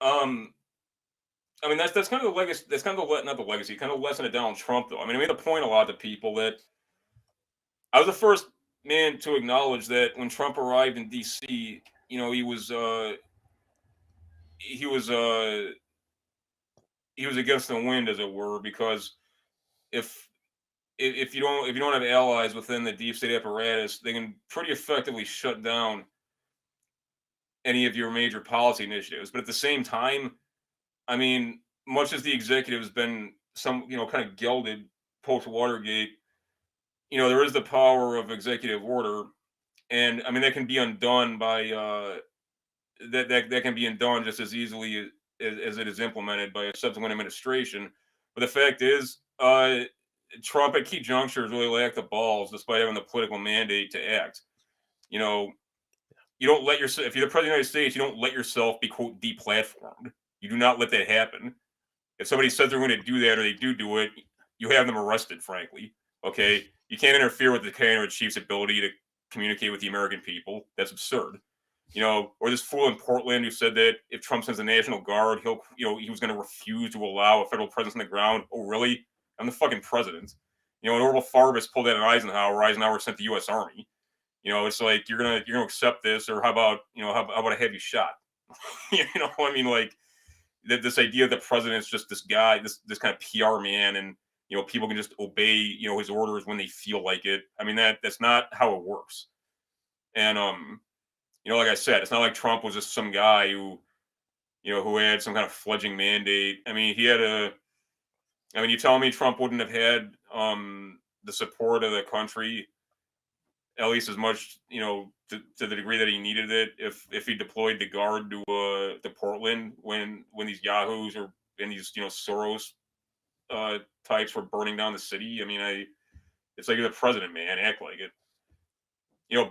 Um, I mean, that's kind of the legacy. That's kind of the not the legacy, kind of lesson of Donald Trump, though. I mean, I made a point a lot to people that I was the first man to acknowledge that when Trump arrived in D.C., he was uh, he was against the wind, as it were, because if if you don't have allies within the deep state apparatus, they can pretty effectively shut down any of your major policy initiatives. But at the same time, I mean, much as the executive has been kind of gelded post Watergate, there is the power of executive order, and I mean that can be undone by that can be undone just as easily as it is implemented by a subsequent administration. But the fact is, Trump at key junctures really lacked the balls, despite having the political mandate to act. You know, you don't let yourself, if you're the president of the United States, you don't let yourself be, quote, deplatformed. You do not let that happen. If somebody says they're going to do that or they do it, you have them arrested, frankly. Okay? You can't interfere with the commander in chief's ability to communicate with the American people. That's absurd. Or this fool in Portland who said that if Trump sends the National Guard, he was going to refuse to allow a federal presence on the ground. Oh, really? I'm the fucking president. And Orville Farbus pulled that on Eisenhower. Eisenhower sent the U.S. Army. It's like you're gonna accept this, or how about I have you shot? I mean, like this idea that the president's just this guy, this kind of PR man, and people can just obey his orders when they feel like it. I mean that's not how it works. And like I said, it's not like Trump was just some guy who had some kind of fledgling mandate. I mean, you tell me Trump wouldn't have had the support of the country at least as much, to the degree that he needed it, if he deployed the guard to Portland when these yahoos or and these Soros types were burning down the city. I mean, it's like you're the president, man. Act like it.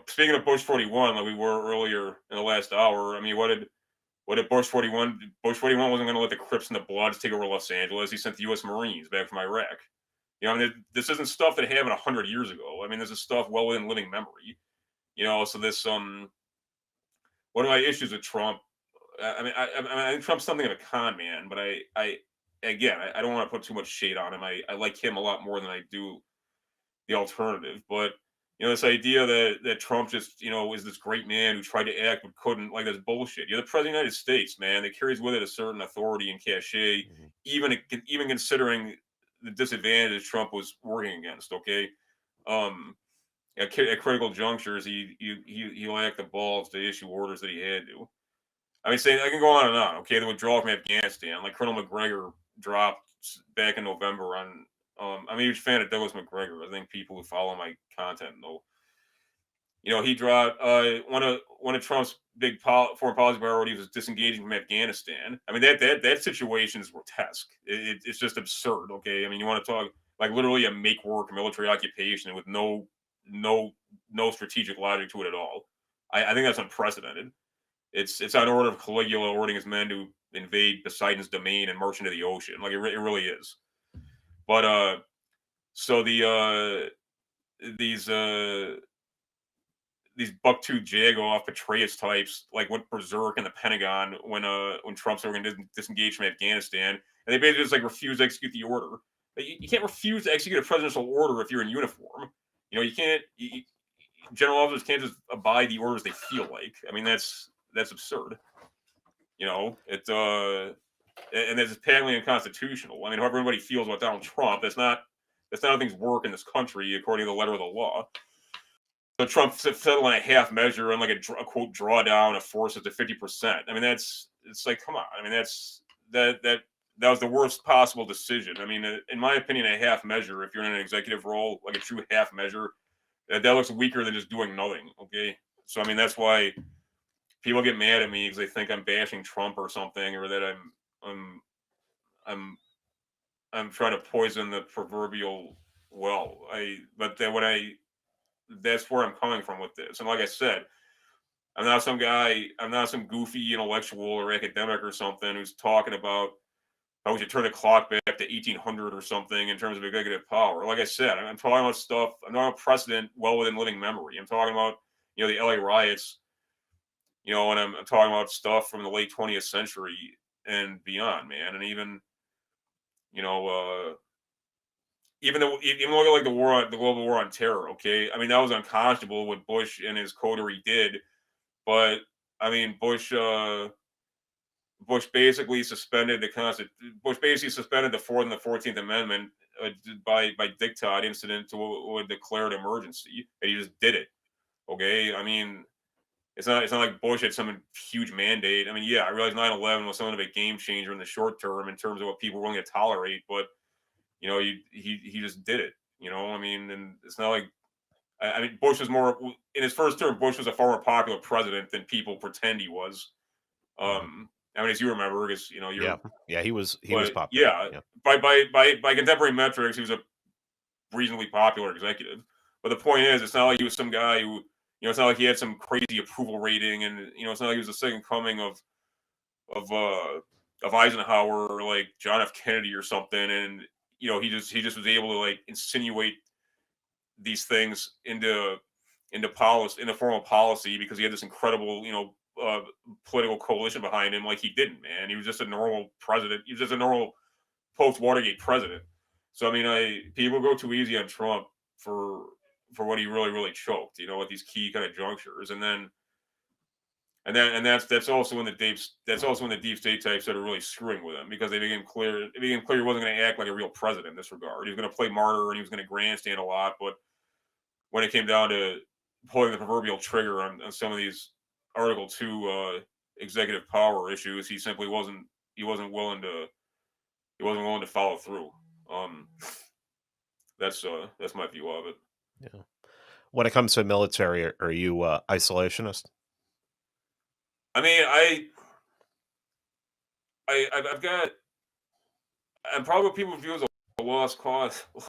Speaking of Bush 41, like we were earlier in the last hour. I mean, what did Bush 41? Bush 41 wasn't going to let the Crips and the Bloods take over Los Angeles. He sent the U.S. Marines back from Iraq. I mean, this isn't stuff that happened 100 years ago. I mean, this is stuff well within living memory. So this one of my issues with Trump. I think Trump's something of a con man, but I don't want to put too much shade on him. I like him a lot more than I do the alternative. But this idea that Trump just is this great man who tried to act but couldn't, like, that's bullshit. You're the president of the United States, man. That carries with it a certain authority and cachet, even considering the disadvantage Trump was working against. Okay, at critical junctures, he lacked the balls to issue orders that he had to. I mean, I can go on and on. Okay, the withdrawal from Afghanistan, like Colonel McGregor dropped back in November on. I'm a huge fan of Douglas McGregor. I think people who follow my content know. He dropped one of Trump's big foreign policy priorities was disengaging from Afghanistan. I mean, that situation is grotesque. It's just absurd. Okay, I mean, you want to talk like literally a make work military occupation with no strategic logic to it at all. I think that's unprecedented. It's on order of Caligula ordering his men to invade Poseidon's domain and march into the ocean. Like it really is. But so these buck-tooth Jagoff Petraeus types like went berserk in the Pentagon when Trump started going to disengage from Afghanistan, and they basically just like refused to execute the order. You can't refuse to execute a presidential order if you're in uniform. You can't. General officers can't just abide the orders they feel like. I mean, that's absurd. And that's patently unconstitutional. I mean, however everybody feels about Donald Trump, that's not how things work in this country according to the letter of the law. So Trump settled on a half measure and like a quote drawdown of forces to 50%. I mean, it's like, come on. I mean, that was the worst possible decision. I mean, in my opinion, a half measure, if you're in an executive role, like a true half measure, that looks weaker than just doing nothing. Okay, so I mean that's why people get mad at me because they think I'm bashing Trump or something, or that I'm trying to poison the proverbial well. That's where I'm coming from with this. And like I said, I'm not some guy. I'm not some goofy intellectual or academic or something who's talking about how we should turn the clock back to 1800 or something in terms of executive power. Like I said, I'm talking about stuff. I'm not a precedent well within living memory. I'm talking about the LA riots. And I'm talking about stuff from the late 20th century. and beyond, man. And even you know, even look at like the global war on terror. Okay, I mean that was unconscionable what Bush and his coterie did, but I mean Bush basically suspended Bush basically suspended the Fourth and the 14th Amendment by dictat incident to a declared emergency, and he just did it. Okay, I mean it's not like Bush had some huge mandate. I mean, yeah, I realize 9/11 was somewhat of a game changer in the short term in terms of what people were willing to tolerate, but he just did it. I mean, and it's not like I mean Bush was more in his first term. Bush was a far more popular president than people pretend he was. Mhm. I mean, as you remember, because Yeah. you're, Yeah, he was but popular. yeah, Yeah. by contemporary metrics, he was a reasonably popular executive. But the point is, it's not like he was some guy who, it's not like he had some crazy approval rating, and it's not like he was the second coming of uh of Eisenhower or like John F. Kennedy or something, and he just was able to like insinuate these things into policy, into formal policy, because he had this incredible political coalition behind him. Like he didn't, man. He was just a normal president. He was just a normal post Watergate president. So I mean, people go too easy on Trump for what he really choked, at these key kind of junctures, and that's also when the deep state types that are really screwing with him, because it became clear he wasn't going to act like a real president in this regard. He was going to play martyr and he was going to grandstand a lot, but when it came down to pulling the proverbial trigger on some of these Article Two executive power issues, he wasn't willing to follow through. Um, that's my view of it. Yeah. When it comes to military, are you isolationist? I mean, I've got, I'm probably what people view as a lost cause.